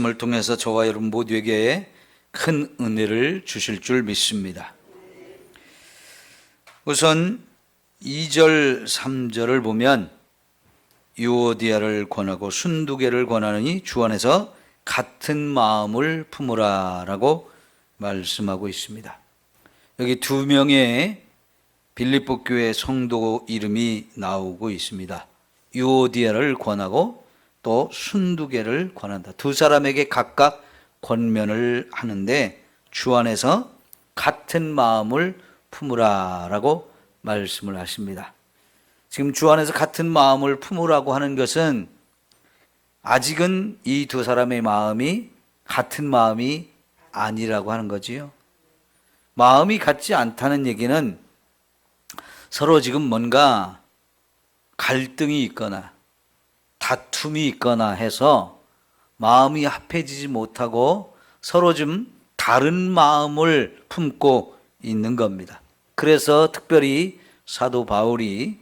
말씀을 통해서 저와 여러분 모두에게 큰 은혜를 주실 줄 믿습니다. 우선 2절, 3절을 보면 유오디아를 권하고 순두개를 권하느니 주 안에서 같은 마음을 품으라 라고 말씀하고 있습니다. 여기 두 명의 빌립보 교회 성도 이름이 나오고 있습니다. 유오디아를 권하고 또 순두개를 권한다. 두 사람에게 각각 권면을 하는데 주 안에서 같은 마음을 품으라 라고 말씀을 하십니다. 지금 주 안에서 같은 마음을 품으라고 하는 것은 아직은 이 두 사람의 마음이 같은 마음이 아니라고 하는 거지요. 마음이 같지 않다는 얘기는 서로 지금 뭔가 갈등이 있거나 다툼이 있거나 해서 마음이 합해지지 못하고 서로 좀 다른 마음을 품고 있는 겁니다. 그래서 특별히 사도 바울이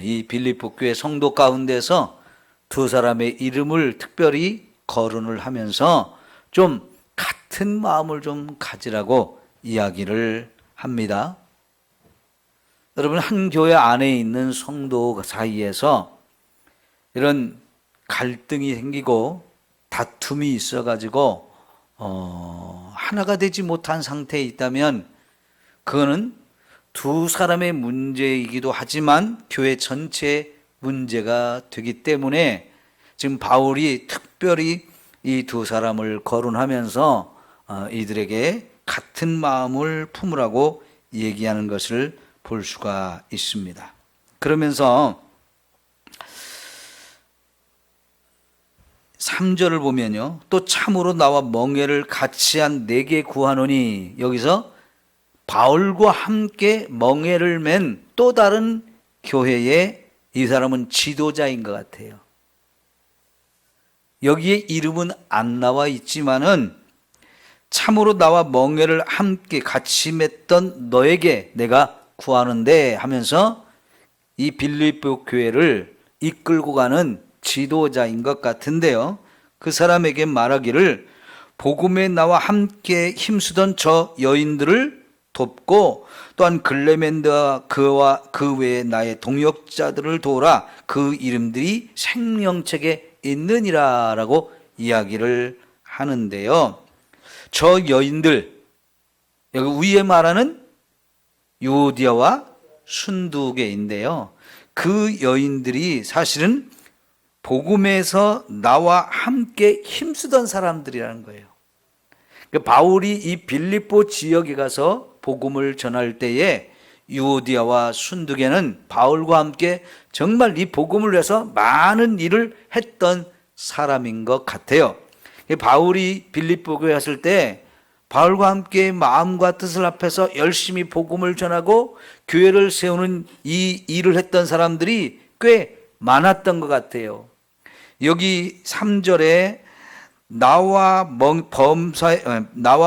이 빌립보 교회 성도 가운데서 두 사람의 이름을 특별히 거론을 하면서 좀 같은 마음을 좀 가지라고 이야기를 합니다. 여러분, 한 교회 안에 있는 성도 사이에서 이런 갈등이 생기고 다툼이 있어가지고 하나가 되지 못한 상태에 있다면 그거는 두 사람의 문제이기도 하지만 교회 전체의 문제가 되기 때문에 지금 바울이 특별히 이 두 사람을 거론하면서 이들에게 같은 마음을 품으라고 얘기하는 것을 볼 수가 있습니다. 그러면서 3절을 보면요, 또 참으로 나와 멍에를 같이 한 내게 구하노니, 여기서 바울과 함께 멍에를 맨 또 다른 교회의 이 사람은 지도자인 것 같아요. 여기에 이름은 안 나와 있지만은 참으로 나와 멍에를 함께 같이 맺던 너에게 내가 구하는데 하면서 이 빌립보 교회를 이끌고 가는 지도자인 것 같은데요, 그 사람에게 말하기를 복음에 나와 함께 힘쓰던 저 여인들을 돕고 또한 글레멘드와 그와 그 외에 나의 동역자들을 도우라, 그 이름들이 생명책에 있느니라 라고 이야기를 하는데요, 저 여인들, 여기 위에 말하는 유오디아와 순두개인데요, 그 여인들이 사실은 복음에서 나와 함께 힘쓰던 사람들이라는 거예요. 바울이 이 빌립보 지역에 가서 복음을 전할 때에 유오디아와 순두개는 바울과 함께 정말 이 복음을 위해서 많은 일을 했던 사람인 것 같아요. 바울이 빌립보 교회에 갔을 때 바울과 함께 마음과 뜻을 합해서 열심히 복음을 전하고 교회를 세우는 이 일을 했던 사람들이 꽤 많았던 것 같아요. 여기 3절에 나와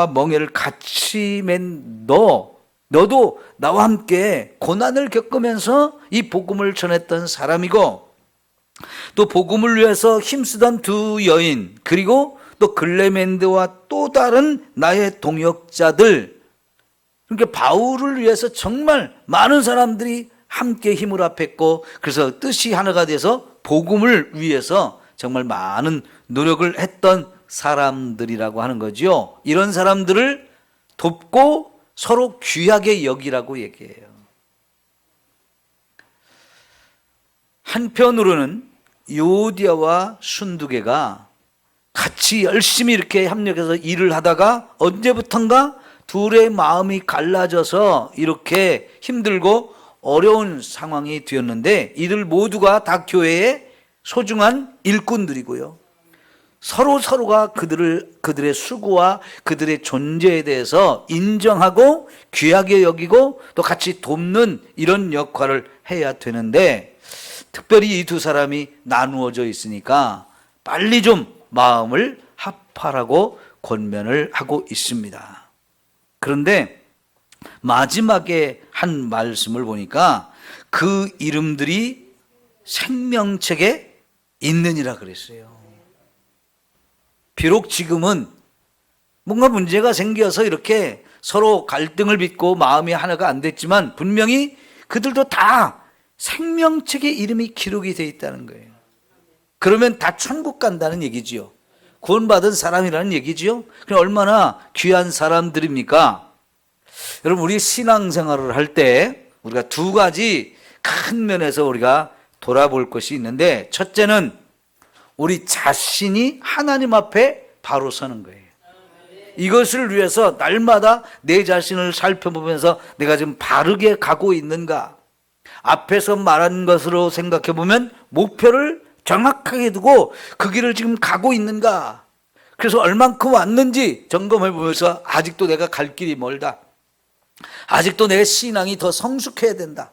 멍에를 같이 맨 너도 나와 함께 고난을 겪으면서 이 복음을 전했던 사람이고, 또 복음을 위해서 힘쓰던 두 여인, 그리고 또 글레멘드와 또 다른 나의 동역자들, 그러니까 바울을 위해서 정말 많은 사람들이 함께 힘을 합했고, 그래서 뜻이 하나가 돼서 복음을 위해서 정말 많은 노력을 했던 사람들이라고 하는 거죠. 이런 사람들을 돕고 서로 귀하게 여기라고 얘기해요. 한편으로는 유오디아와 순두개가 같이 열심히 이렇게 협력해서 일을 하다가 언제부턴가 둘의 마음이 갈라져서 이렇게 힘들고 어려운 상황이 되었는데, 이들 모두가 다 교회의 소중한 일꾼들이고요, 서로가 그들의 수고와 그들의 존재에 대해서 인정하고 귀하게 여기고 또 같이 돕는 이런 역할을 해야 되는데, 특별히 이 두 사람이 나누어져 있으니까 빨리 좀 마음을 합하라고 권면을 하고 있습니다. 그런데 마지막에 한 말씀을 보니까 그 이름들이 생명책에 있느니라 그랬어요. 비록 지금은 뭔가 문제가 생겨서 이렇게 서로 갈등을 빚고 마음이 하나가 안 됐지만 분명히 그들도 다 생명책의 이름이 기록이 되어 있다는 거예요. 그러면 다 천국 간다는 얘기지요. 구원받은 사람이라는 얘기지요. 그럼 얼마나 귀한 사람들입니까? 여러분, 우리 신앙생활을 할 때 우리가 두 가지 큰 면에서 우리가 돌아볼 것이 있는데, 첫째는 우리 자신이 하나님 앞에 바로 서는 거예요. 이것을 위해서 날마다 내 자신을 살펴보면서 내가 지금 바르게 가고 있는가, 앞에서 말한 것으로 생각해 보면 목표를 정확하게 두고 그 길을 지금 가고 있는가, 그래서 얼만큼 왔는지 점검해 보면서 아직도 내가 갈 길이 멀다, 아직도 내 신앙이 더 성숙해야 된다,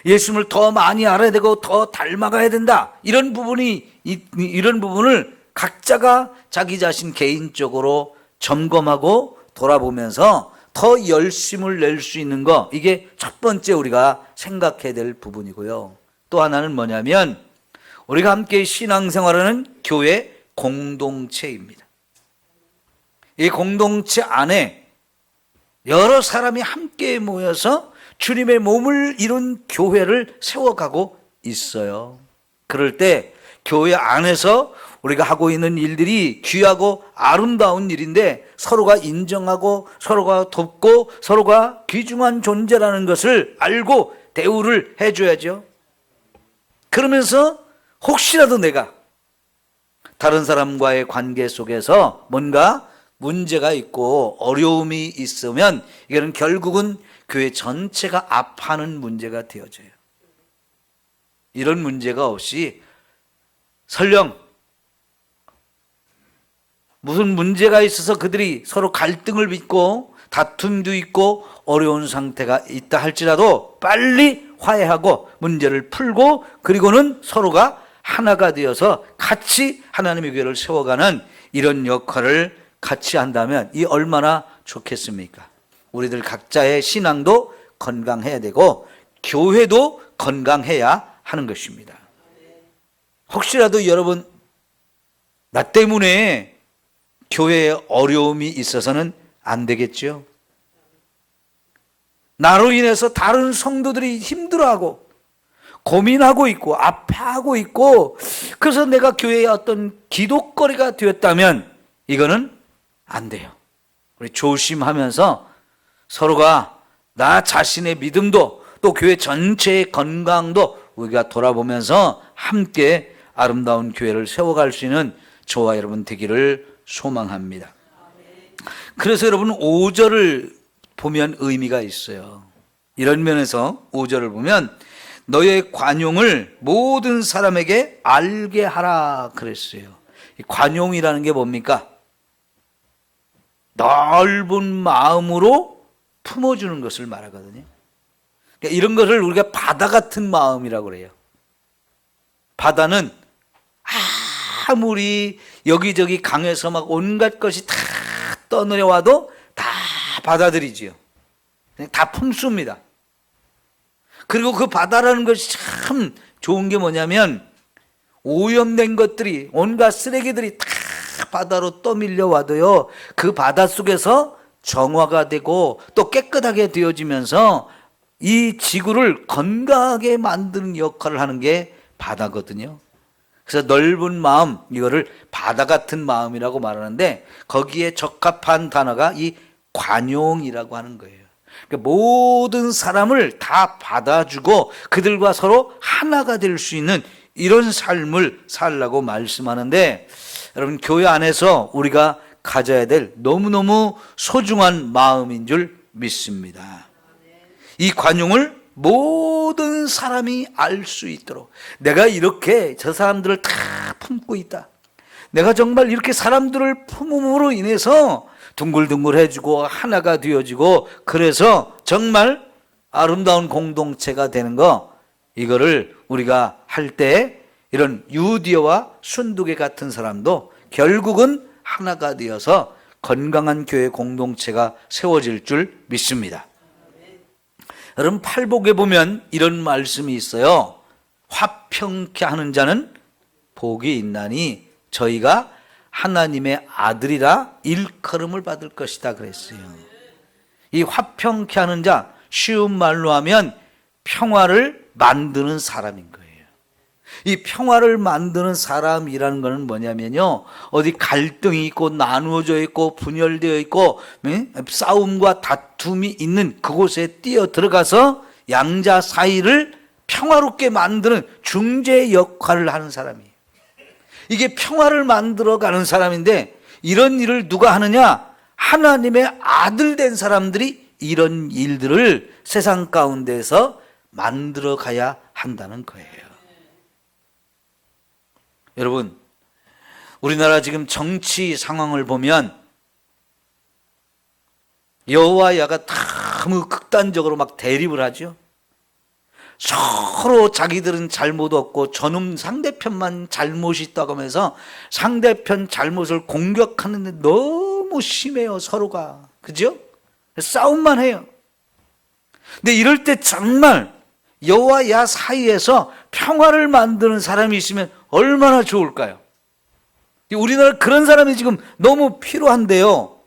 예수님을 더 많이 알아야 되고 더 닮아가야 된다, 이런 부분을 각자가 자기 자신 개인적으로 점검하고 돌아보면서 더 열심을 낼 수 있는 거, 이게 첫 번째 우리가 생각해야 될 부분이고요. 또 하나는 뭐냐면 우리가 함께 신앙생활하는 교회 공동체입니다. 이 공동체 안에 여러 사람이 함께 모여서 주님의 몸을 이룬 교회를 세워가고 있어요. 그럴 때 교회 안에서 우리가 하고 있는 일들이 귀하고 아름다운 일인데 서로가 인정하고 서로가 돕고 서로가 귀중한 존재라는 것을 알고 대우를 해줘야죠. 그러면서 혹시라도 내가 다른 사람과의 관계 속에서 뭔가 문제가 있고 어려움이 있으면 이거는 결국은 교회 전체가 아파하는 문제가 되어져요. 이런 문제가 없이 설령 무슨 문제가 있어서 그들이 서로 갈등을 빚고 다툼도 있고 어려운 상태가 있다 할지라도 빨리 화해하고 문제를 풀고 그리고는 서로가 하나가 되어서 같이 하나님의 교회를 세워가는 이런 역할을 같이 한다면 이 얼마나 좋겠습니까? 우리들 각자의 신앙도 건강해야 되고 교회도 건강해야 하는 것입니다. 혹시라도 여러분 나 때문에 교회에 어려움이 있어서는 안 되겠죠. 나로 인해서 다른 성도들이 힘들어하고 고민하고 있고 아파하고 있고 그래서 내가 교회의 어떤 기독거리가 되었다면 이거는 안 돼요. 우리 조심하면서 서로가 나 자신의 믿음도 또 교회 전체의 건강도 우리가 돌아보면서 함께 아름다운 교회를 세워갈 수 있는 저와 여러분 되기를 소망합니다. 그래서 여러분 5절을 보면 의미가 있어요. 이런 면에서 5절을 보면 너의 관용을 모든 사람에게 알게 하라 그랬어요. 이 관용이라는 게 뭡니까? 넓은 마음으로 품어주는 것을 말하거든요. 그러니까 이런 것을 우리가 바다 같은 마음이라고 그래요. 바다는 아무리 여기저기 강에서 막 온갖 것이 다 떠내려와도 다 받아들이지요. 다 품습니다. 그리고 그 바다라는 것이 참 좋은 게 뭐냐면 오염된 것들이 온갖 쓰레기들이 다 바다로 떠밀려와도요 그 바다 속에서 정화가 되고 또 깨끗하게 되어지면서 이 지구를 건강하게 만드는 역할을 하는 게 바다거든요. 그래서 넓은 마음, 이거를 바다 같은 마음이라고 말하는데 거기에 적합한 단어가 이 관용이라고 하는 거예요. 그러니까 모든 사람을 다 받아주고 그들과 서로 하나가 될 수 있는 이런 삶을 살라고 말씀하는데 여러분 교회 안에서 우리가 가져야 될 너무너무 소중한 마음인 줄 믿습니다. 이 관용을 모든 사람이 알 수 있도록 내가 이렇게 저 사람들을 다 품고 있다. 내가 정말 이렇게 사람들을 품음으로 인해서 둥글둥글해지고 하나가 되어지고 그래서 정말 아름다운 공동체가 되는 거 이거를 우리가 할 때 이런 유디어와 순두개 같은 사람도 결국은 하나가 되어서 건강한 교회 공동체가 세워질 줄 믿습니다. 여러분 팔복에 보면 이런 말씀이 있어요. 화평케 하는 자는 복이 있나니 저희가 하나님의 아들이라 일컬음을 받을 것이다 그랬어요. 이 화평케 하는 자, 쉬운 말로 하면 평화를 만드는 사람인 거예요. 이 평화를 만드는 사람이라는 것은 뭐냐면요, 어디 갈등이 있고 나누어져 있고 분열되어 있고 싸움과 다툼이 있는 그곳에 뛰어 들어가서 양자 사이를 평화롭게 만드는 중재 역할을 하는 사람이에요. 이게 평화를 만들어가는 사람인데, 이런 일을 누가 하느냐? 하나님의 아들 된 사람들이 이런 일들을 세상 가운데서 만들어 가야 한다는 거예요. 여러분, 우리나라 지금 정치 상황을 보면 여와 야가 너무 극단적으로 막 대립을 하죠. 서로 자기들은 잘못 없고 저놈 상대편만 잘못이 있다고 하면서 상대편 잘못을 공격하는데 너무 심해요, 서로가. 그죠? 싸움만 해요. 근데 이럴 때 정말 여와 야 사이에서 평화를 만드는 사람이 있으면 얼마나 좋을까요? 우리나라 그런 사람이 지금 너무 필요한데요,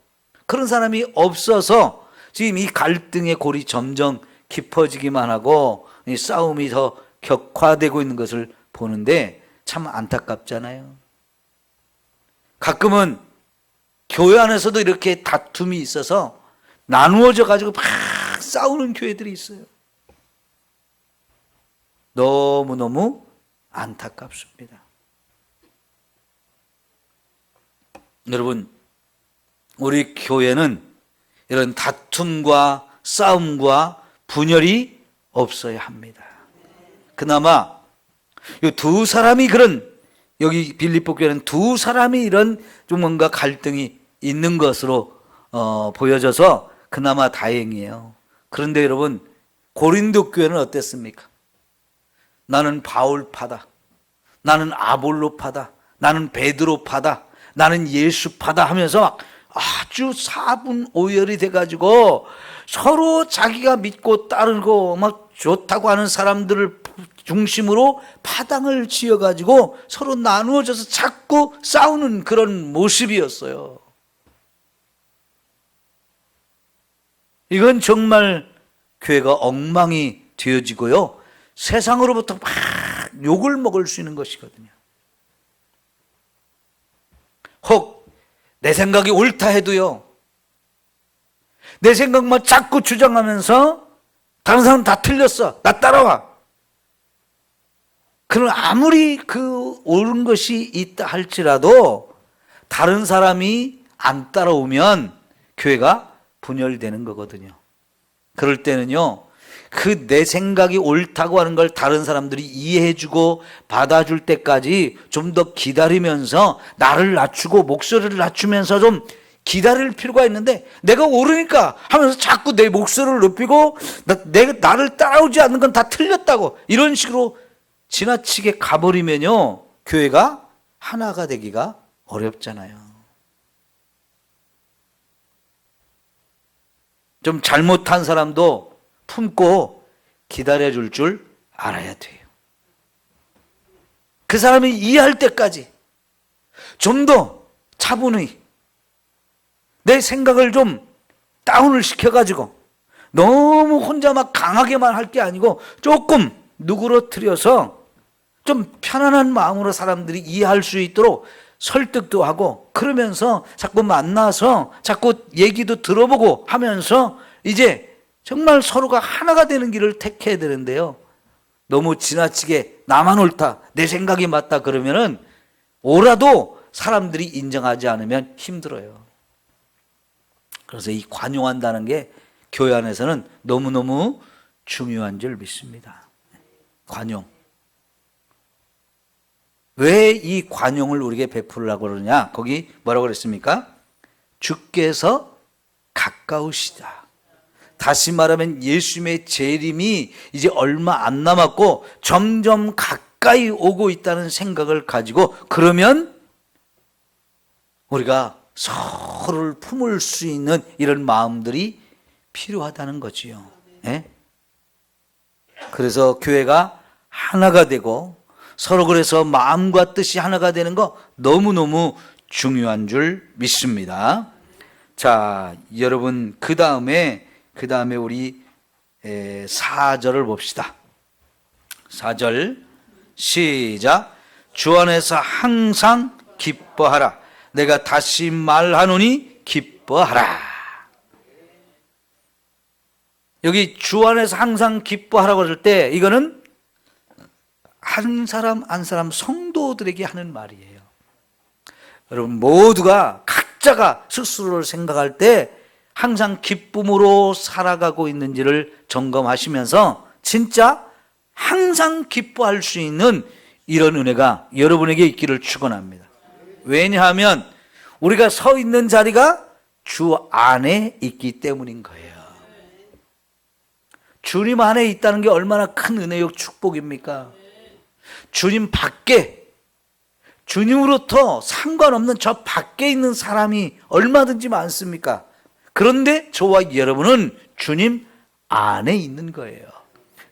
그런 사람이 없어서 지금 이 갈등의 골이 점점 깊어지기만 하고 이 싸움이 더 격화되고 있는 것을 보는데 참 안타깝잖아요. 가끔은 교회 안에서도 이렇게 다툼이 있어서 나누어져 가지고 막 싸우는 교회들이 있어요. 너무너무 안타깝습니다. 여러분, 우리 교회는 이런 다툼과 싸움과 분열이 없어야 합니다. 그나마 이 두 사람이 여기 빌립보 교회는 두 사람이 이런 좀 뭔가 갈등이 있는 것으로 보여져서 그나마 다행이에요. 그런데 여러분, 고린도 교회는 어땠습니까? 나는 바울파다, 나는 아볼로파다, 나는 베드로파다, 나는 예수파다 하면서 막 아주 사분오열이 돼가지고 서로 자기가 믿고 따르고 막 좋다고 하는 사람들을 중심으로 파당을 지어가지고 서로 나누어져서 자꾸 싸우는 그런 모습이었어요. 이건 정말 교회가 엉망이 되어지고요, 세상으로부터 막 욕을 먹을 수 있는 것이거든요. 혹 내 생각이 옳다 해도요, 내 생각만 자꾸 주장하면서 다른 사람 다 틀렸어, 나 따라와. 그럼 아무리 그 옳은 것이 있다 할지라도 다른 사람이 안 따라오면 교회가 분열되는 거거든요. 그럴 때는요, 그 내 생각이 옳다고 하는 걸 다른 사람들이 이해해주고 받아줄 때까지 좀 더 기다리면서 나를 낮추고 목소리를 낮추면서 좀 기다릴 필요가 있는데, 내가 옳으니까 하면서 자꾸 내 목소리를 높이고 나를 따라오지 않는 건 다 틀렸다고 이런 식으로 지나치게 가버리면요, 교회가 하나가 되기가 어렵잖아요. 좀 잘못한 사람도 품고 기다려줄 줄 알아야 돼요. 그 사람이 이해할 때까지 좀 더 차분히 내 생각을 좀 다운을 시켜가지고 너무 혼자 막 강하게만 할 게 아니고 조금 누그러뜨려서 좀 편안한 마음으로 사람들이 이해할 수 있도록 설득도 하고, 그러면서 자꾸 만나서 자꾸 얘기도 들어보고 하면서 이제 정말 서로가 하나가 되는 길을 택해야 되는데요, 너무 지나치게 나만 옳다, 내 생각이 맞다 그러면은 옳아도 사람들이 인정하지 않으면 힘들어요. 그래서 이 관용한다는 게 교회 안에서는 너무너무 중요한 줄 믿습니다. 관용. 왜 이 관용을 우리에게 베풀으라고 그러냐? 거기 뭐라고 그랬습니까? 주께서 가까우시다. 다시 말하면 예수님의 재림이 이제 얼마 안 남았고 점점 가까이 오고 있다는 생각을 가지고, 그러면 우리가 서로를 품을 수 있는 이런 마음들이 필요하다는 거지요. 네? 그래서 교회가 하나가 되고 서로 그래서 마음과 뜻이 하나가 되는 거 너무너무 중요한 줄 믿습니다. 자, 여러분 그 다음에 우리 4절을 봅시다. 4절 시작. 주 안에서 항상 기뻐하라. 내가 다시 말하노니 기뻐하라. 여기 주 안에서 항상 기뻐하라고 할 때 이거는 한 사람 한 사람 성도들에게 하는 말이에요. 여러분 모두가 각자가 스스로를 생각할 때 항상 기쁨으로 살아가고 있는지를 점검하시면서 진짜 항상 기뻐할 수 있는 이런 은혜가 여러분에게 있기를 축원합니다. 왜냐하면 우리가 서 있는 자리가 주 안에 있기 때문인 거예요. 주님 안에 있다는 게 얼마나 큰 은혜요 축복입니까? 주님 밖에, 주님으로부터 상관없는 저 밖에 있는 사람이 얼마든지 많습니까? 그런데 저와 여러분은 주님 안에 있는 거예요.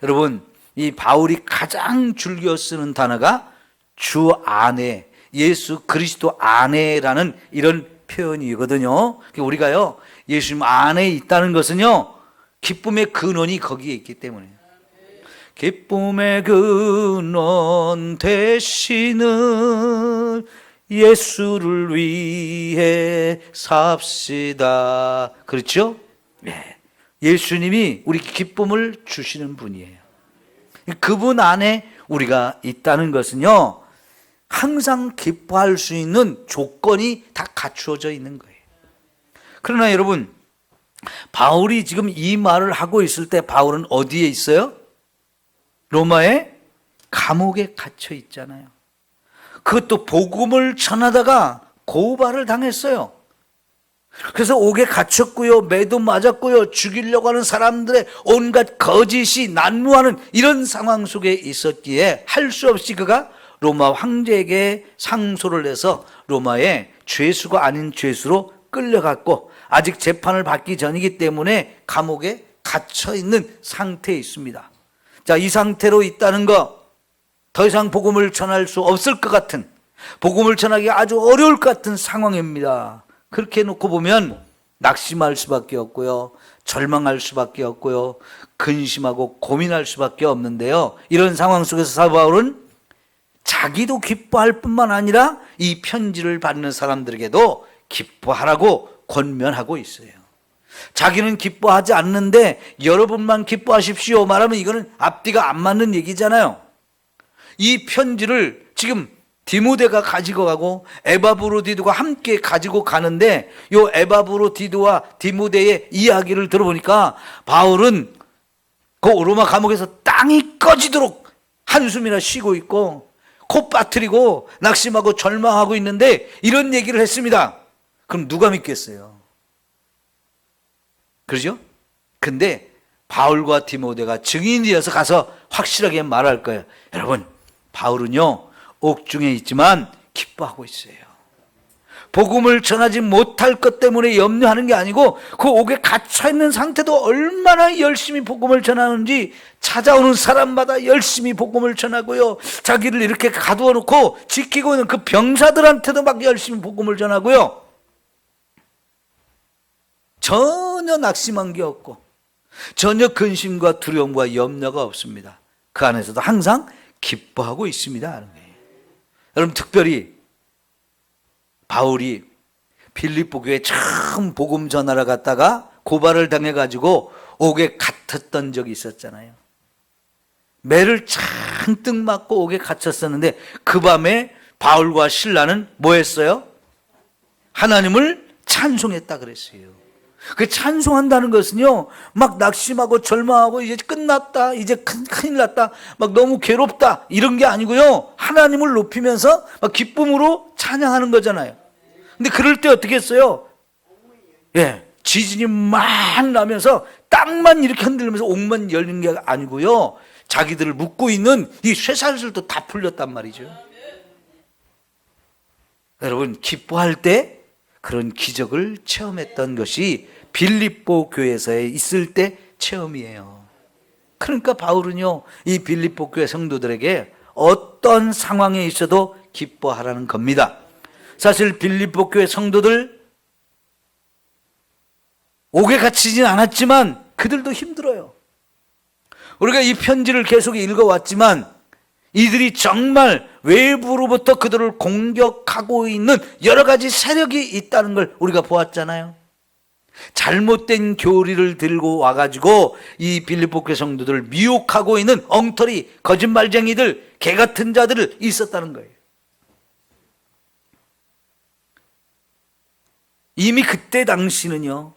여러분, 이 바울이 가장 즐겨 쓰는 단어가 주 안에, 예수 그리스도 안에라는 이런 표현이거든요. 우리가요, 예수님 안에 있다는 것은요, 기쁨의 근원이 거기에 있기 때문에. 기쁨의 근원 되시는 예수를 위해 삽시다. 그렇죠? 네. 예수님이 우리 기쁨을 주시는 분이에요. 그분 안에 우리가 있다는 것은요, 항상 기뻐할 수 있는 조건이 다 갖추어져 있는 거예요. 그러나 여러분, 바울이 지금 이 말을 하고 있을 때 바울은 어디에 있어요? 로마의 감옥에 갇혀 있잖아요. 그것도 복음을 전하다가 고발을 당했어요. 그래서 옥에 갇혔고요, 매도 맞았고요, 죽이려고 하는 사람들의 온갖 거짓이 난무하는 이런 상황 속에 있었기에 할 수 없이 그가 로마 황제에게 상소를 해서 로마의 죄수가 아닌 죄수로 끌려갔고 아직 재판을 받기 전이기 때문에 감옥에 갇혀 있는 상태에 있습니다. 자, 이 상태로 있다는 거, 더 이상 복음을 전할 수 없을 것 같은, 복음을 전하기 아주 어려울 것 같은 상황입니다. 그렇게 놓고 보면 낙심할 수밖에 없고요, 절망할 수밖에 없고요, 근심하고 고민할 수밖에 없는데요, 이런 상황 속에서 사도 바울은 자기도 기뻐할 뿐만 아니라 이 편지를 받는 사람들에게도 기뻐하라고 권면하고 있어요. 자기는 기뻐하지 않는데 여러분만 기뻐하십시오 말하면 이거는 앞뒤가 안 맞는 얘기잖아요. 이 편지를 지금 디모데가 가지고 가고 에바브로디도가 함께 가지고 가는데 요 에바브로디도와 디모데의 이야기를 들어보니까 바울은 그 로마 감옥에서 땅이 꺼지도록 한숨이나 쉬고 있고 코 빠뜨리고 낙심하고 절망하고 있는데 이런 얘기를 했습니다. 그럼 누가 믿겠어요? 그러죠? 근데 바울과 디모데가 증인이어서 가서 확실하게 말할 거예요. 여러분, 바울은요, 옥중에 있지만 기뻐하고 있어요. 복음을 전하지 못할 것 때문에 염려하는 게 아니고 그 옥에 갇혀있는 상태도 얼마나 열심히 복음을 전하는지 찾아오는 사람마다 열심히 복음을 전하고요, 자기를 이렇게 가두어 놓고 지키고 있는 그 병사들한테도 막 열심히 복음을 전하고요, 전혀 낙심한 게 없고 전혀 근심과 두려움과 염려가 없습니다. 그 안에서도 항상 기뻐하고 있습니다 하는 거예요. 여러분, 특별히 바울이 빌립보 교회에 처음 복음 전하러 갔다가 고발을 당해가지고 옥에 갇혔던 적이 있었잖아요. 매를 잔뜩 맞고 옥에 갇혔었는데 그 밤에 바울과 실라는 뭐 했어요? 하나님을 찬송했다 그랬어요. 그 찬송한다는 것은요, 막 낙심하고 절망하고 이제 끝났다, 이제 큰일 났다, 막 너무 괴롭다 이런 게 아니고요, 하나님을 높이면서 막 기쁨으로 찬양하는 거잖아요. 근데 그럴 때 어떻게 했어요? 예, 지진이 막 나면서 땅만 이렇게 흔들면서 옥만 열린 게 아니고요, 자기들을 묶고 있는 이 쇠사슬도 다 풀렸단 말이죠. 여러분, 기뻐할 때 그런 기적을 체험했던 것이 빌립보 교회에서 있을 때 체험이에요. 그러니까 바울은요, 이 빌립보 교회 성도들에게 어떤 상황에 있어도 기뻐하라는 겁니다. 사실 빌립보 교회 성도들 옥에 갇히진 않았지만 그들도 힘들어요. 우리가 이 편지를 계속 읽어왔지만 이들이 정말 외부로부터 그들을 공격하고 있는 여러 가지 세력이 있다는 걸 우리가 보았잖아요. 잘못된 교리를 들고 와가지고 이 빌립보 교회 성도들을 미혹하고 있는 엉터리, 거짓말쟁이들, 개 같은 자들을 있었다는 거예요. 이미 그때 당시는요,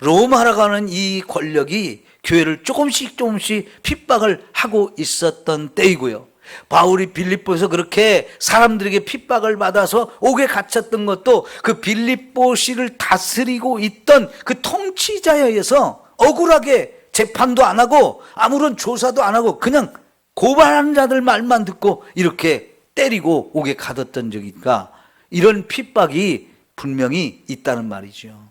로마라고 하는 이 권력이 교회를 조금씩 핍박을 하고 있었던 때이고요. 바울이 빌립보에서 그렇게 사람들에게 핍박을 받아서 옥에 갇혔던 것도 그 빌립보시를 다스리고 있던 그 통치자에 의해서 억울하게 재판도 안 하고 아무런 조사도 안 하고 그냥 고발하는 자들 말만 듣고 이렇게 때리고 옥에 가뒀던 적이니까 이런 핍박이 분명히 있다는 말이죠.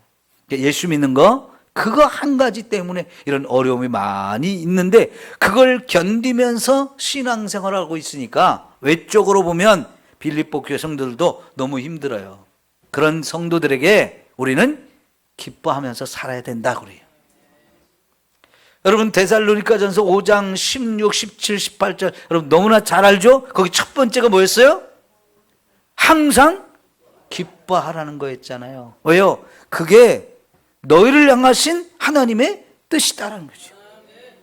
예수 믿는 거 그거 한 가지 때문에 이런 어려움이 많이 있는데 그걸 견디면서 신앙생활을 하고 있으니까 외적으로 보면 빌립보 교회 성도들도 너무 힘들어요. 그런 성도들에게 우리는 기뻐하면서 살아야 된다고 그래요. 여러분 데살로니가전서 5장 16, 17, 18절 여러분 너무나 잘 알죠? 거기 첫 번째가 뭐였어요? 항상 기뻐하라는 거였잖아요. 왜요? 그게 너희를 향하신 하나님의 뜻이다라는 거죠.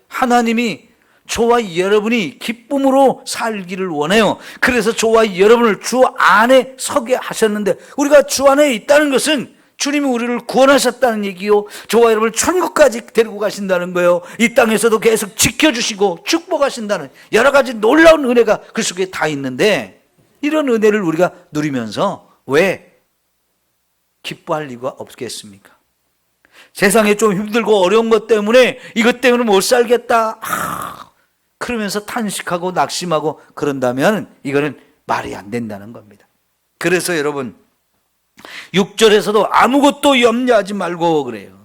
하나님이 저와 여러분이 기쁨으로 살기를 원해요. 그래서 저와 여러분을 주 안에 서게 하셨는데 우리가 주 안에 있다는 것은 주님이 우리를 구원하셨다는 얘기요. 저와 여러분을 천국까지 데리고 가신다는 거예요. 이 땅에서도 계속 지켜주시고 축복하신다는 여러 가지 놀라운 은혜가 그 속에 다 있는데 이런 은혜를 우리가 누리면서 왜 기뻐할 이유가 없겠습니까? 세상에 좀 힘들고 어려운 것 때문에 이것 때문에 못 살겠다 그러면서 탄식하고 낙심하고 그런다면 이거는 말이 안 된다는 겁니다. 그래서 여러분 6절에서도 아무것도 염려하지 말고 그래요.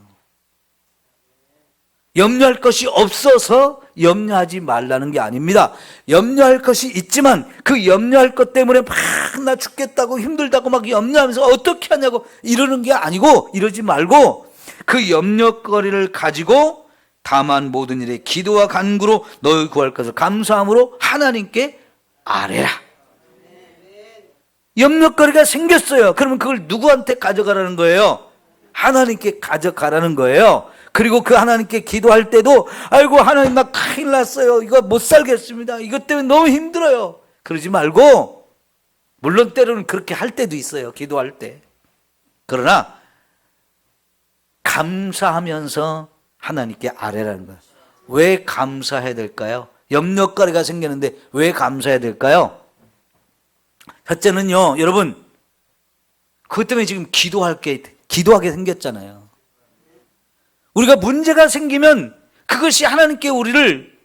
염려할 것이 없어서 염려하지 말라는 게 아닙니다. 염려할 것이 있지만 그 염려할 것 때문에 막 나 죽겠다고 힘들다고 막 염려하면서 어떻게 하냐고 이러는 게 아니고 이러지 말고 그 염려거리를 가지고 다만 모든 일에 기도와 간구로 너희 구할 것을 감사함으로 하나님께 아뢰라. 염려거리가 생겼어요. 그러면 그걸 누구한테 가져가라는 거예요? 하나님께 가져가라는 거예요. 그리고 그 하나님께 기도할 때도 아이고 하나님 나 큰일 났어요. 이거 못 살겠습니다. 이것 때문에 너무 힘들어요. 그러지 말고 물론 때로는 그렇게 할 때도 있어요. 기도할 때. 그러나 감사하면서 하나님께 아뢰라는 거예요. 왜 감사해야 될까요? 염려거리가 생겼는데 왜 감사해야 될까요? 첫째는요, 여러분, 그것 때문에 지금 기도하게 생겼잖아요. 우리가 문제가 생기면 그것이 하나님께 우리를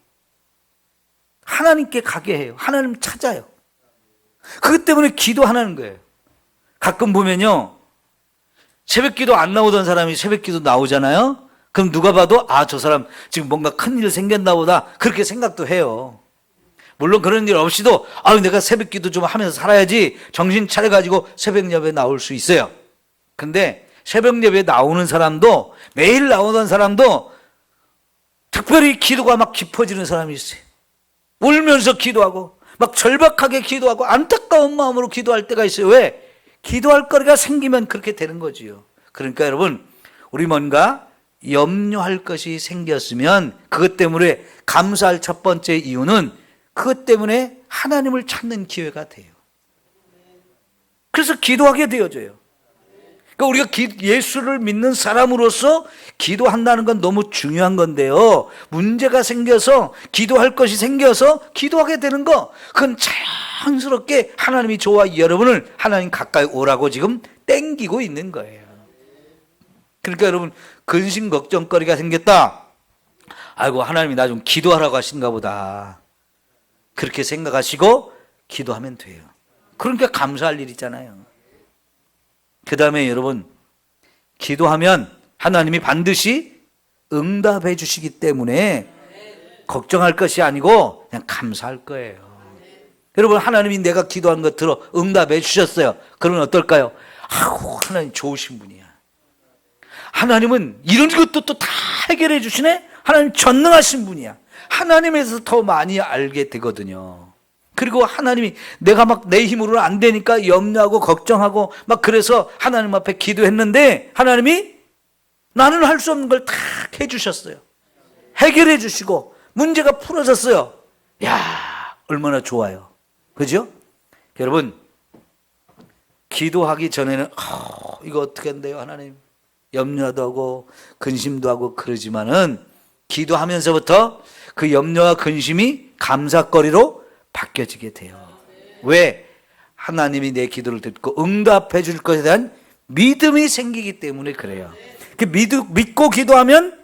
하나님께 가게 해요. 하나님 찾아요. 그것 때문에 기도하는 거예요. 가끔 보면요, 새벽 기도 안 나오던 사람이 새벽 기도 나오잖아요. 그럼 누가 봐도 저 사람 지금 뭔가 큰일 생겼나 보다 그렇게 생각도 해요. 물론 그런 일 없이도 내가 새벽 기도 좀 하면서 살아야지 정신 차려가지고 새벽 예배에 나올 수 있어요. 근데 새벽 예배에 나오는 사람도 매일 나오던 사람도 특별히 기도가 막 깊어지는 사람이 있어요. 울면서 기도하고 막 절박하게 기도하고 안타까운 마음으로 기도할 때가 있어요. 왜? 기도할 거리가 생기면 그렇게 되는 거지요. 그러니까 여러분 우리 뭔가 염려할 것이 생겼으면 그것 때문에 감사할 첫 번째 이유는 그것 때문에 하나님을 찾는 기회가 돼요. 그래서 기도하게 되어져요. 그러니까 우리가 예수를 믿는 사람으로서 기도한다는 건 너무 중요한 건데요. 문제가 생겨서 기도할 것이 생겨서 기도하게 되는 거 그건 자연스럽게 하나님이 저와 여러분을 하나님 가까이 오라고 지금 땡기고 있는 거예요. 그러니까 여러분 근심 걱정거리가 생겼다. 아이고 하나님이 나 좀 기도하라고 하신가 보다. 그렇게 생각하시고 기도하면 돼요. 그러니까 감사할 일 있잖아요. 그 다음에 여러분 기도하면 하나님이 반드시 응답해 주시기 때문에 걱정할 것이 아니고 그냥 감사할 거예요. 여러분, 하나님이 내가 기도하는 거 들어 응답해 주셨어요. 그러면 어떨까요? 아우, 하나님 좋으신 분이야. 하나님은 이런 것도 또 다 해결해 주시네? 하나님 전능하신 분이야. 하나님에서 더 많이 알게 되거든요. 그리고 하나님이 내가 막 내 힘으로는 안 되니까 염려하고 걱정하고 막 그래서 하나님 앞에 기도했는데 하나님이 나는 할 수 없는 걸 다 해주셨어요. 해결해 주시고 문제가 풀어졌어요. 야, 얼마나 좋아요. 그죠? 여러분, 기도하기 전에는 이거 어떻게 한대요 하나님, 염려도 하고 근심도 하고 그러지만은 기도하면서부터 그 염려와 근심이 감사거리로 바뀌어지게 돼요. 왜? 하나님이 내 기도를 듣고 응답해 줄 것에 대한 믿음이 생기기 때문에 그래요. 믿고 기도하면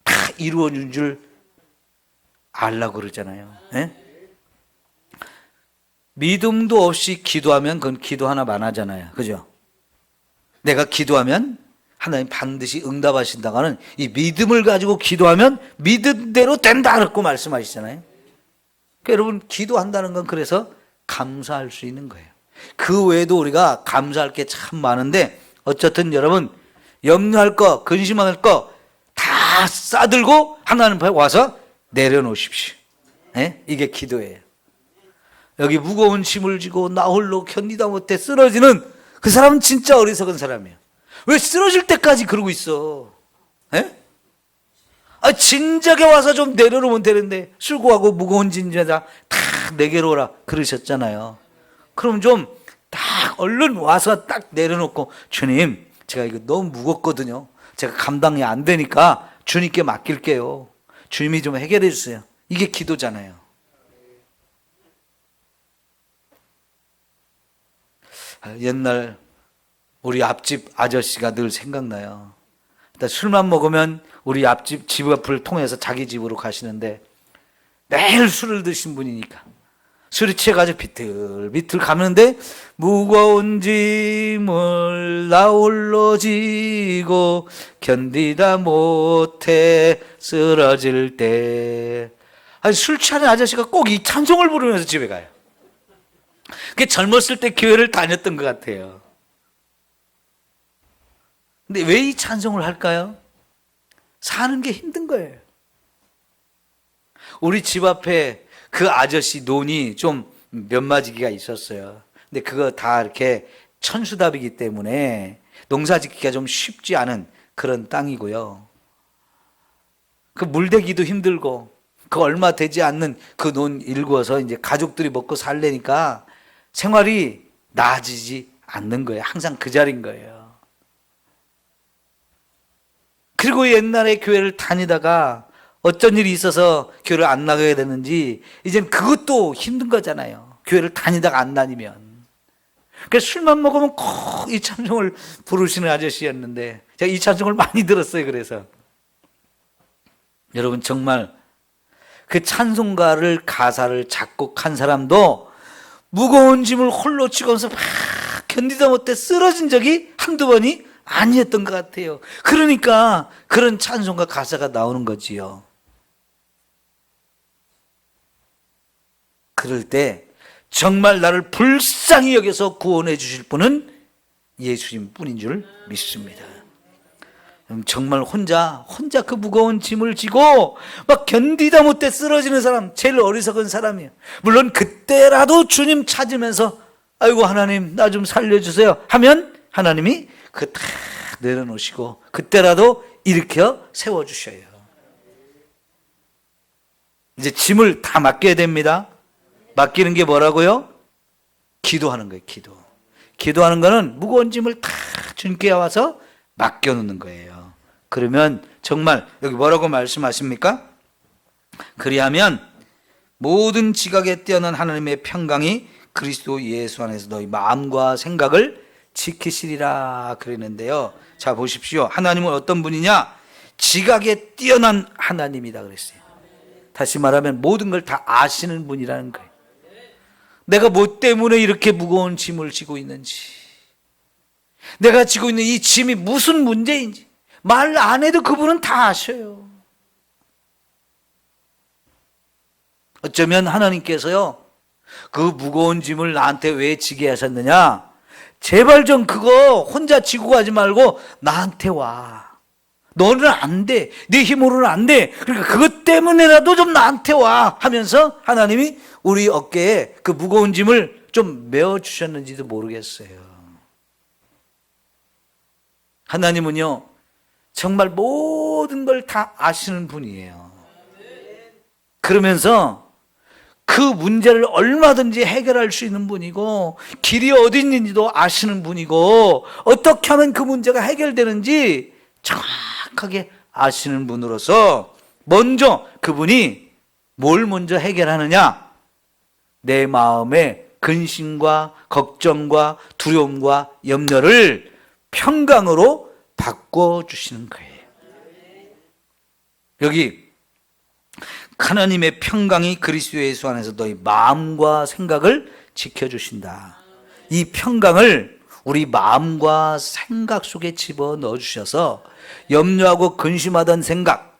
다 이루어진 줄 알라고 그러잖아요. 네? 믿음도 없이 기도하면 그건 기도 하나만 하잖아요. 그죠? 내가 기도하면 하나님 반드시 응답하신다고 하는 이 믿음을 가지고 기도하면 믿음대로 된다 그렇고 말씀하시잖아요. 그러니까 여러분, 기도한다는 건 그래서 감사할 수 있는 거예요. 그 외에도 우리가 감사할 게 참 많은데 어쨌든 여러분, 염려할 거, 근심할 거 다 싸들고 하나님 앞에 와서 내려놓으십시오. 네? 이게 기도예요. 여기 무거운 짐을 지고 나 홀로 견디다 못해 쓰러지는 그 사람은 진짜 어리석은 사람이에요. 왜 쓰러질 때까지 그러고 있어? 네? 진작에 와서 좀 내려놓으면 되는데 수고하고 무거운 짐에다 다 내게로 오라 그러셨잖아요. 그럼 좀 딱 얼른 와서 딱 내려놓고 주님, 제가 이거 너무 무겁거든요. 제가 감당이 안 되니까 주님께 맡길게요. 주님이 좀 해결해 주세요. 이게 기도잖아요. 옛날 우리 앞집 아저씨가 늘 생각나요. 술만 먹으면 우리 앞집 집 앞을 통해서 자기 집으로 가시는데 매일 술을 드신 분이니까 술이 취해가지고 비틀비틀 가는데 무거운 짐을 나 홀로 지고 견디다 못해 쓰러질 때, 술 취한 아저씨가 꼭 이 찬송을 부르면서 집에 가요. 그게 젊었을 때 교회를 다녔던 것 같아요. 근데 왜 이 찬송을 할까요? 사는 게 힘든 거예요. 우리 집 앞에 그 아저씨 논이 좀 몇 마지기가 있었어요. 근데 그거 다 이렇게 천수답이기 때문에 농사 짓기가 좀 쉽지 않은 그런 땅이고요. 그 물대기도 힘들고 그 얼마 되지 않는 그 논 일구어서 이제 가족들이 먹고 살려니까 생활이 나아지지 않는 거예요. 항상 그 자리인 거예요. 그리고 옛날에 교회를 다니다가 어쩐 일이 있어서 교회를 안 나가게 됐는지 이젠 그것도 힘든 거잖아요. 교회를 다니다가 안 다니면. 그래서 술만 먹으면 꼭 이 찬송을 부르시는 아저씨였는데 제가 이 찬송을 많이 들었어요. 그래서 여러분, 정말 그 찬송가를 가사를 작곡한 사람도 무거운 짐을 홀로 치고서 막 견디다 못해 쓰러진 적이 한두 번이 아니었던 것 같아요. 그러니까 그런 찬송가 가사가 나오는 거지요. 그럴 때 정말 나를 불쌍히 여겨서 구원해 주실 분은 예수님 뿐인 줄 믿습니다. 정말 혼자 그 무거운 짐을 지고 막 견디다 못해 쓰러지는 사람, 제일 어리석은 사람이에요. 물론 그때라도 주님 찾으면서 아이고 하나님 나 좀 살려주세요 하면 하나님이 그 다 내려놓으시고 그때라도 일으켜 세워주셔요. 이제 짐을 다 맡겨야 됩니다. 맡기는 게 뭐라고요? 기도하는 거예요. 기도하는 거는 무거운 짐을 다 주님께 와서 맡겨놓는 거예요. 그러면 정말 여기 뭐라고 말씀하십니까? 그리하면 모든 지각에 뛰어난 하나님의 평강이 그리스도 예수 안에서 너희 마음과 생각을 지키시리라 그랬는데요. 자 보십시오. 하나님은 어떤 분이냐? 지각에 뛰어난 하나님이다 그랬어요. 다시 말하면 모든 걸 다 아시는 분이라는 거예요. 내가 뭐 때문에 이렇게 무거운 짐을 지고 있는지, 내가 지고 있는 이 짐이 무슨 문제인지 말 안 해도 그분은 다 아셔요. 어쩌면 하나님께서요 그 무거운 짐을 나한테 왜 지게 하셨느냐? 제발 좀 그거 혼자 지고 가지 말고 나한테 와. 너는 안 돼. 네 힘으로는 안 돼. 그러니까 그것 때문에라도 좀 나한테 와 하면서 하나님이 우리 어깨에 그 무거운 짐을 좀 메어주셨는지도 모르겠어요. 하나님은요, 정말 모든 걸 다 아시는 분이에요. 그러면서 그 문제를 얼마든지 해결할 수 있는 분이고, 길이 어디 있는지도 아시는 분이고, 어떻게 하면 그 문제가 해결되는지 정확하게 아시는 분으로서 먼저 그분이 뭘 먼저 해결하느냐? 내 마음의 근심과 걱정과 두려움과 염려를 평강으로 바꿔주시는 거예요. 여기 하나님의 평강이 그리스도 예수 안에서 너희 마음과 생각을 지켜주신다. 이 평강을 우리 마음과 생각 속에 집어넣어 주셔서 염려하고 근심하던 생각,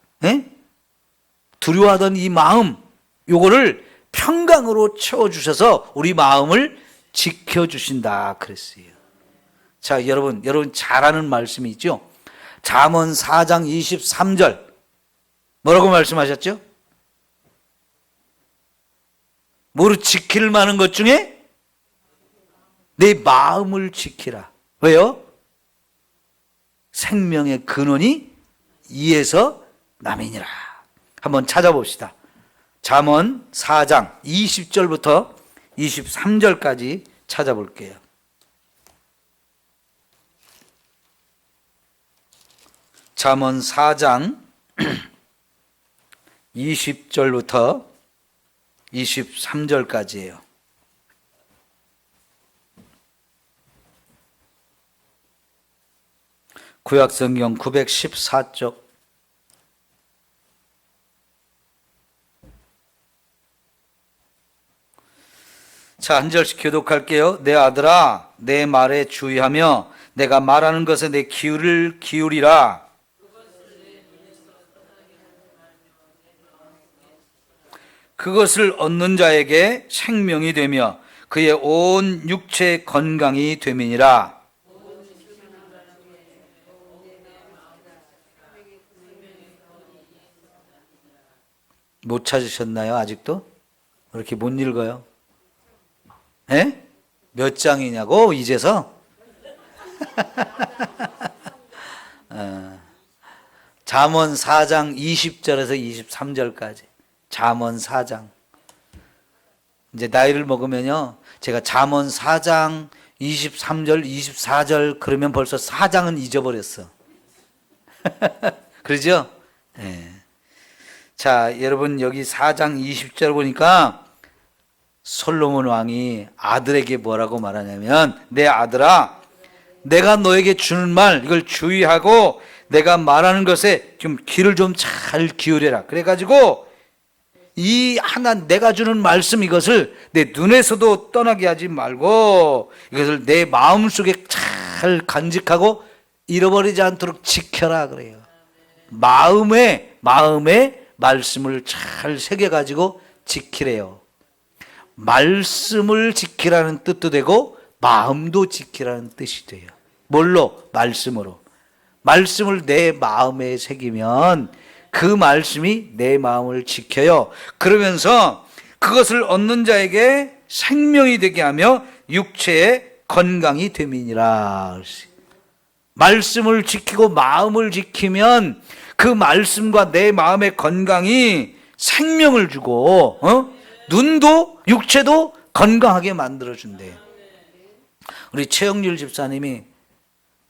두려워하던 이 마음, 요거를 평강으로 채워주셔서 우리 마음을 지켜주신다 그랬어요. 자, 여러분 잘 아는 말씀이 있죠? 잠언 4장 23절 뭐라고 말씀하셨죠? 뭐로 지킬 만한 것 중에 내 마음을 지키라. 왜요? 생명의 근원이 이에서 남이니라. 한번 찾아봅시다. 잠언 4장 20절부터 23절까지 찾아볼게요. 잠언 4장 20절부터 23절까지예요. 구약성경 914쪽. 자, 한 절씩 교독할게요. 내 아들아, 내 말에 주의하며 내가 말하는 것에 내 귀를 기울이라. 그것을 얻는 자에게 생명이 되며 그의 온 육체 건강이 됨이니라. 못 찾으셨나요? 아직도? 왜 이렇게 못 읽어요? 에? 몇 장이냐고? 이제서? 잠언 4장 20절에서 23절까지. 잠언 4장. 이제 나이를 먹으면요, 제가 잠언 4장 23절, 24절 그러면 벌써 4장은 잊어버렸어. 그러죠? 네. 자, 여러분 여기 4장 20절 보니까 솔로몬 왕이 아들에게 뭐라고 말하냐면, 내 아들아, 내가 너에게 주는 말 이걸 주의하고 내가 말하는 것에 좀 귀를 좀 잘 기울여라. 그래가지고 이 하나 내가 주는 말씀 이것을 내 눈에서도 떠나게 하지 말고 이것을 내 마음속에 잘 간직하고 잃어버리지 않도록 지켜라 그래요. 마음에 말씀을 잘 새겨가지고 지키래요. 말씀을 지키라는 뜻도 되고 마음도 지키라는 뜻이 돼요. 뭘로? 말씀으로. 말씀을 내 마음에 새기면 그 말씀이 내 마음을 지켜요. 그러면서 그것을 얻는 자에게 생명이 되게 하며 육체의 건강이 됨이니라. 말씀을 지키고 마음을 지키면 그 말씀과 내 마음의 건강이 생명을 주고 눈도 육체도 건강하게 만들어준대요. 우리 최영률 집사님이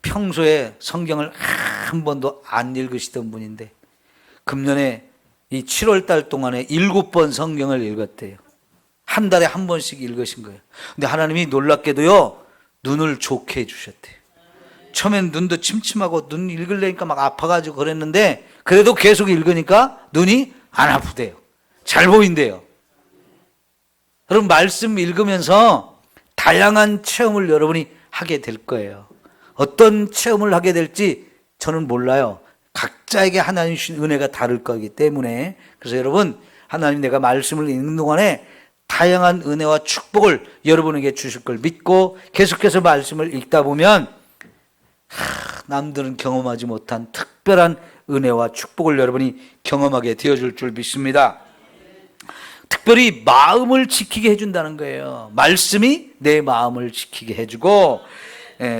평소에 성경을 한 번도 안 읽으시던 분인데 금년에 이 7월 달 동안에 7번 성경을 읽었대요. 한 달에 한 번씩 읽으신 거예요. 근데 하나님이 놀랍게도요, 눈을 좋게 해주셨대요. 처음엔 눈도 침침하고 눈 읽으려니까 막 아파가지고 그랬는데 그래도 계속 읽으니까 눈이 안 아프대요. 잘 보인대요. 여러분 말씀 읽으면서 다양한 체험을 여러분이 하게 될 거예요. 어떤 체험을 하게 될지 저는 몰라요. 각자에게 하나님 주신 은혜가 다를 거기 때문에. 그래서 여러분 하나님 내가 말씀을 읽는 동안에 다양한 은혜와 축복을 여러분에게 주실 걸 믿고 계속해서 말씀을 읽다 보면 남들은 경험하지 못한 특별한 은혜와 축복을 여러분이 경험하게 되어줄 줄 믿습니다. 특별히 마음을 지키게 해준다는 거예요. 말씀이 내 마음을 지키게 해주고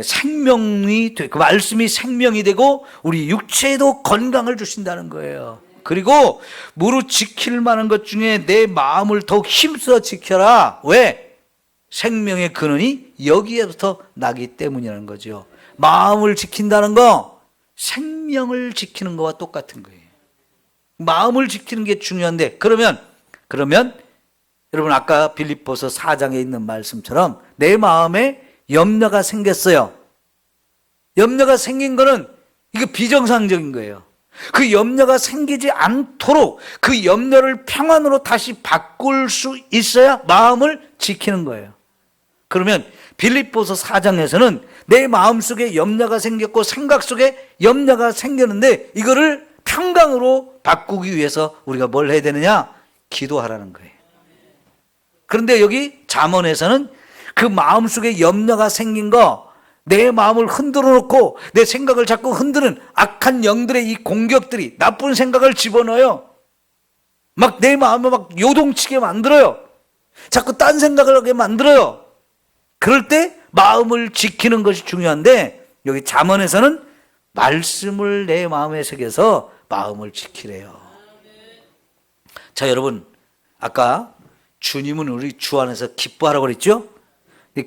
생명이 그 말씀이 생명이 되고 우리 육체에도 건강을 주신다는 거예요. 그리고 무릇 지킬 만한 것 중에 내 마음을 더욱 힘써 지켜라. 왜? 생명의 근원이 여기에부터 나기 때문이라는 거죠. 마음을 지킨다는 거 생명을 지키는 거와 똑같은 거예요. 마음을 지키는 게 중요한데 그러면 여러분 아까 빌립보서 4장에 있는 말씀처럼 내 마음에 염려가 생겼어요. 염려가 생긴 거는 이거 비정상적인 거예요. 그 염려가 생기지 않도록 그 염려를 평안으로 다시 바꿀 수 있어야 마음을 지키는 거예요. 그러면 빌립보서 4장에서는 내 마음속에 염려가 생겼고 생각 속에 염려가 생겼는데 이거를 평강으로 바꾸기 위해서 우리가 뭘 해야 되느냐? 기도하라는 거예요. 그런데 여기 잠언에서는 그 마음속에 염려가 생긴 거 내 마음을 흔들어 놓고 내 생각을 자꾸 흔드는 악한 영들의 이 공격들이 나쁜 생각을 집어넣어요. 막 내 마음을 막 요동치게 만들어요. 자꾸 딴 생각을 하게 만들어요. 그럴 때 마음을 지키는 것이 중요한데 여기 잠언에서는 말씀을 내 마음에 새겨서 마음을 지키래요. 자, 여러분 아까 주님은 우리 주 안에서 기뻐하라고 그랬죠?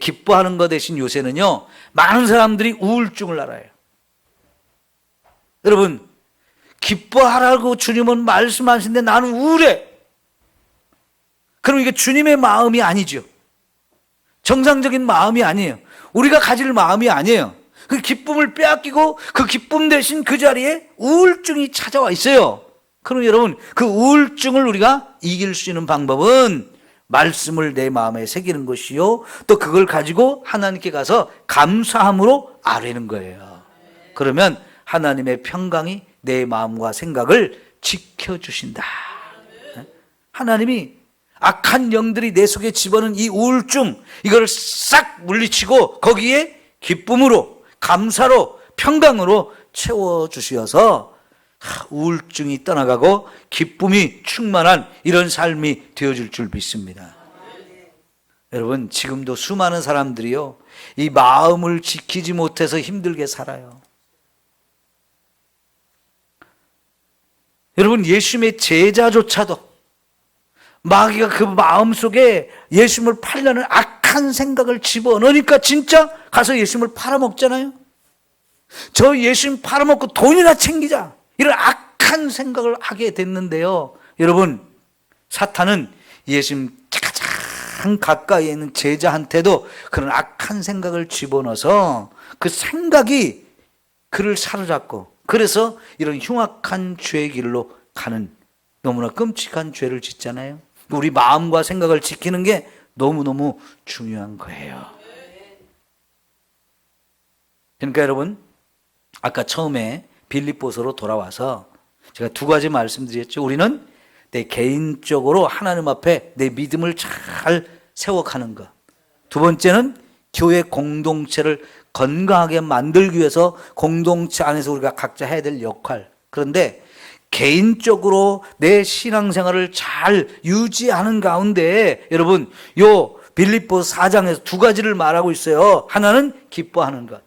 기뻐하는 것 대신 요새는요 많은 사람들이 우울증을 알아요. 여러분 기뻐하라고 주님은 말씀하시는데 나는 우울해. 그럼 이게 주님의 마음이 아니죠. 정상적인 마음이 아니에요. 우리가 가질 마음이 아니에요. 그 기쁨을 빼앗기고 그 기쁨 대신 그 자리에 우울증이 찾아와 있어요. 그럼 여러분 그 우울증을 우리가 이길 수 있는 방법은 말씀을 내 마음에 새기는 것이요 또 그걸 가지고 하나님께 가서 감사함으로 아뢰는 거예요. 그러면 하나님의 평강이 내 마음과 생각을 지켜주신다. 하나님이 악한 영들이 내 속에 집어넣은 이 우울증 이걸 싹 물리치고 거기에 기쁨으로 감사로 평강으로 채워주셔서 우울증이 떠나가고 기쁨이 충만한 이런 삶이 되어줄 줄 믿습니다. 여러분 지금도 수많은 사람들이요 이 마음을 지키지 못해서 힘들게 살아요. 여러분 예수님의 제자조차도 마귀가 그 마음속에 예수님을 팔려는 악한 생각을 집어넣으니까 진짜 가서 예수님을 팔아먹잖아요. 저 예수님 팔아먹고 돈이나 챙기자 이런 악한 생각을 하게 됐는데요. 여러분 사탄은 예수님 가장 가까이에 있는 제자한테도 그런 악한 생각을 집어넣어서 그 생각이 그를 사로잡고 그래서 이런 흉악한 죄의 길로 가는 너무나 끔찍한 죄를 짓잖아요. 우리 마음과 생각을 지키는 게 너무너무 중요한 거예요. 그러니까 여러분 아까 처음에 빌립보서로 돌아와서 제가 두 가지 말씀드렸죠. 우리는 내 개인적으로 하나님 앞에 내 믿음을 잘 세워가는 것. 두 번째는 교회 공동체를 건강하게 만들기 위해서 공동체 안에서 우리가 각자 해야 될 역할. 그런데 개인적으로 내 신앙생활을 잘 유지하는 가운데 여러분 요 빌립보서 4장에서 두 가지를 말하고 있어요. 하나는 기뻐하는 것.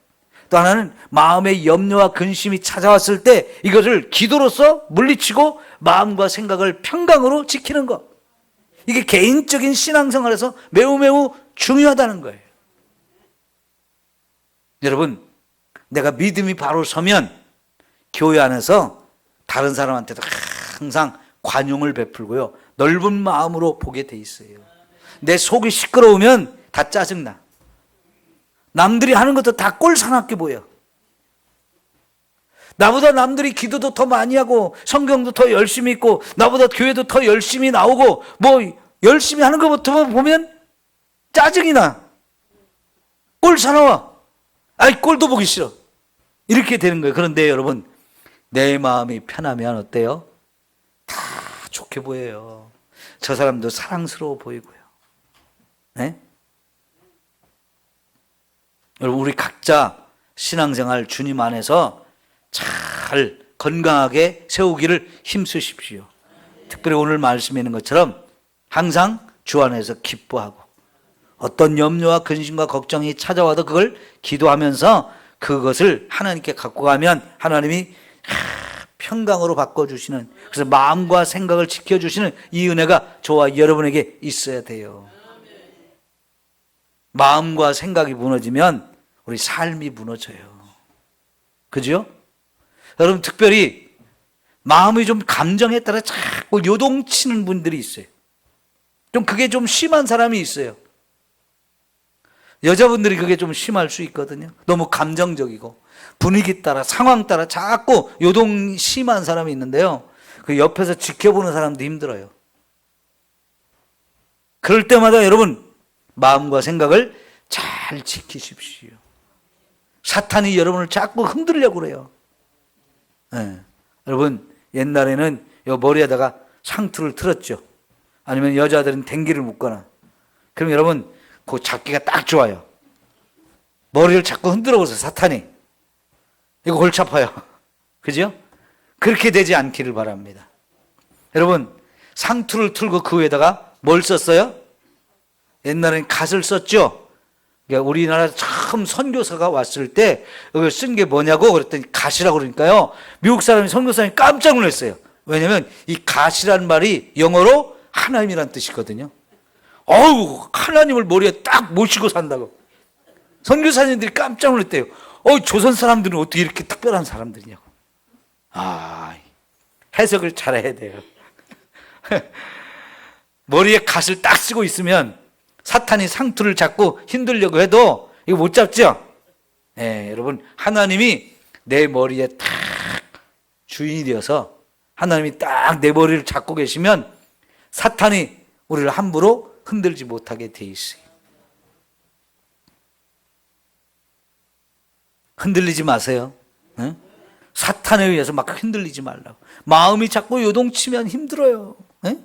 또 하나는 마음의 염려와 근심이 찾아왔을 때 이것을 기도로서 물리치고 마음과 생각을 평강으로 지키는 것. 이게 개인적인 신앙생활에서 매우 매우 중요하다는 거예요. 여러분 내가 믿음이 바로 서면 교회 안에서 다른 사람한테도 항상 관용을 베풀고요 넓은 마음으로 보게 돼 있어요. 내 속이 시끄러우면 다 짜증나. 남들이 하는 것도 다 꼴사납게 보여. 나보다 남들이 기도도 더 많이 하고 성경도 더 열심히 읽고 나보다 교회도 더 열심히 나오고 뭐 열심히 하는 것부터 보면 짜증이 나. 꼴사나워. 아이 꼴도 보기 싫어. 이렇게 되는 거예요. 그런데 여러분 내 마음이 편하면 어때요? 다 좋게 보여요. 저 사람도 사랑스러워 보이고요. 네? 여러분, 우리 각자 신앙생활 주님 안에서 잘 건강하게 세우기를 힘쓰십시오. 특별히 오늘 말씀에 있는 것처럼 항상 주 안에서 기뻐하고, 어떤 염려와 근심과 걱정이 찾아와도 그걸 기도하면서 그것을 하나님께 갖고 가면 하나님이 평강으로 바꿔주시는, 그래서 마음과 생각을 지켜주시는 이 은혜가 저와 여러분에게 있어야 돼요. 마음과 생각이 무너지면 우리 삶이 무너져요. 그죠? 여러분, 특별히 마음이 좀 감정에 따라 자꾸 요동치는 분들이 있어요. 좀 그게 좀 심한 사람이 있어요. 여자분들이 그게 좀 심할 수 있거든요. 너무 감정적이고 분위기 따라, 상황 따라 자꾸 요동 심한 사람이 있는데요, 그 옆에서 지켜보는 사람도 힘들어요. 그럴 때마다 여러분, 마음과 생각을 잘 지키십시오. 사탄이 여러분을 자꾸 흔들려고 그래요. 네. 여러분, 옛날에는 요 머리에다가 상투를 틀었죠. 아니면 여자들은 댕기를 묶거나. 그럼 여러분, 그 잡기가 딱 좋아요. 머리를 자꾸 흔들어 보세요, 사탄이. 이거 골치 아파요. 그죠? 그렇게 되지 않기를 바랍니다. 여러분, 상투를 틀고 그 위에다가 뭘 썼어요? 옛날엔 갓을 썼죠. 그러니까 우리나라 처음 선교사가 왔을 때 이걸 쓴 게 뭐냐고 그랬더니 갓이라고 그러니까요, 미국 사람이 선교사님이 깜짝 놀랐어요. 왜냐면 이 갓이란 말이 영어로 하나님이란 뜻이거든요. 어우, 하나님을 머리에 딱 모시고 산다고. 선교사님들이 깜짝 놀랐대요. 조선 사람들은 어떻게 이렇게 특별한 사람들이냐고. 해석을 잘해야 돼요. 머리에 갓을 딱 쓰고 있으면 사탄이 상투를 잡고 힘들려고 해도 이거 못 잡죠? 네, 여러분, 하나님이 내 머리에 딱 주인이 되어서 하나님이 딱 내 머리를 잡고 계시면 사탄이 우리를 함부로 흔들지 못하게 돼 있어요. 흔들리지 마세요. 네? 사탄에 의해서 막 흔들리지 말라고. 마음이 자꾸 요동치면 힘들어요. 네?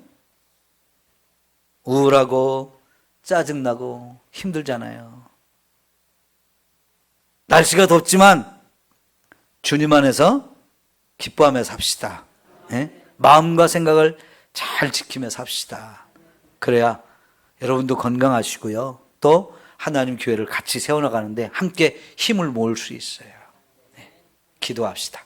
우울하고 짜증나고 힘들잖아요. 날씨가 덥지만 주님 안에서 기뻐하며 삽시다. 네? 마음과 생각을 잘 지키며 삽시다. 그래야 여러분도 건강하시고요, 또 하나님 교회를 같이 세워나가는데 함께 힘을 모을 수 있어요. 네. 기도합시다.